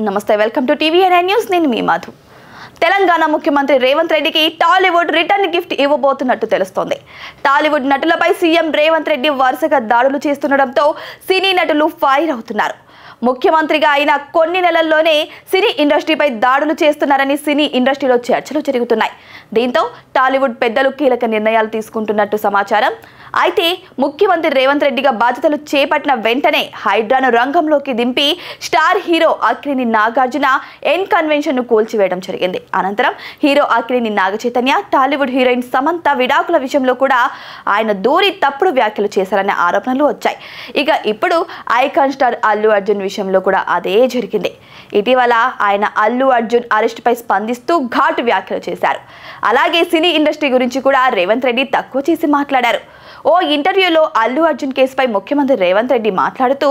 నమస్తే, welcome to టీవీఎన్ఐ news. నేను మీ మధు. తెలంగాణ ముఖ్యమంత్రి రేవంత్ రెడ్డికి టాలీవుడ్ రిటర్న్ గిఫ్ట్ ఇవ్వబోతున్నట్టు తెలుస్తోంది. టాలీవుడ్ నటులపై సీఎం రేవంత్ రెడ్డి వరుసగా దాడులు చేస్తుండటంతో సినీ నటులు ఫైర్ అవుతున్నారు. ముఖ్యమంత్రిగా అయిన కొన్ని నెలల్లోనే సినీ ఇండస్ట్రీపై దాడులు చేస్తున్నారని సినీ ఇండస్ట్రీలో చర్చలు జరుగుతున్నాయి. దీంతో టాలీవుడ్ పెద్దలు కీలక నిర్ణయాలు తీసుకుంటున్నట్టు సమాచారం. అయితే ముఖ్యమంత్రి రేవంత్ రెడ్డిగా బాధ్యతలు చేపట్టిన వెంటనే హైడ్రాను రంగంలోకి దింపి star hero Akkineni Nagarjuna N convention ను కూల్చివేయడం జరిగింది. అనంతరం hero Akkineni Naga Chaitanya, Tollywood heroine Samantha విడాకుల విషయంలో కూడా ఆయన దూరి తప్పుడు వ్యాఖ్యలు చేశారనే ఆరోపణలు వచ్చాయి. ఇక ఇప్పుడు ఐకాన్ స్టార్ అల్లు అర్జున్ విషయంలో కూడా అదే జరిగింది. ఇటీవల ఆయన అల్లు అర్జున్ అరెస్ట్ పై స్పందిస్తూ ఘాటు వ్యాఖ్యలు చేశారు. అలాగే సినీ ఇండస్ట్రీ గురించి కూడా రేవంత్ రెడ్డి తక్కువ చేసి మాట్లాడారు. ఓ ఇంటర్వ్యూలో అల్లు అర్జున్ కేసుపై ముఖ్యమంత్రి రేవంత్ రెడ్డి మాట్లాడుతూ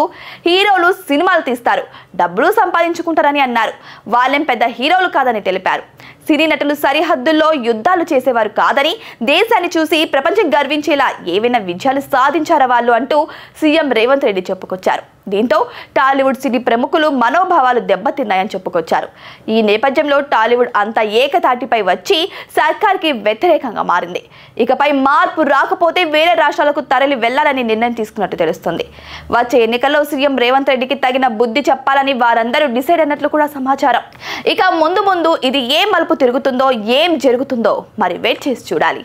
హీరోలు సినిమాలు తీస్తారు, డబ్బులు సంపాదించుకుంటారని అన్నారు. వాళ్ళేం పెద్ద హీరోలు కాదని తెలిపారు. సినీ నటులు సరిహద్దుల్లో యుద్ధాలు చేసేవారు కాదని, దేశాన్ని చూసి ప్రపంచం గర్వించేలా ఏవైనా విజయాలు సాధించారా వాళ్ళు అంటూ సీఎం రేవంత్ రెడ్డి చెప్పుకొచ్చారు. దీంతో టాలీవుడ్ సినీ ప్రముఖులు మనోభావాలు దెబ్బతిన్నాయని చెప్పుకొచ్చారు. ఈ నేపథ్యంలో టాలీవుడ్ అంతా ఏకతాటిపై వచ్చి సర్కార్కి వ్యతిరేకంగా మారింది. ఇకపై మార్పు రాకపోతే వేరే రాష్ట్రాలకు తరలి వెళ్లాలని నిర్ణయం తీసుకున్నట్టు తెలుస్తుంది. వచ్చే ఎన్నికల్లో సీఎం రేవంత్ రెడ్డికి తగిన బుద్ధి చెప్పాలని వారందరూ డిసైడ్ అన్నట్లు కూడా సమాచారం. ఇక ముందు ఇది ఏం మలుపు తిరుగుతుందో, ఏం జరుగుతుందో మరి వెయిట్ చేసి చూడాలి.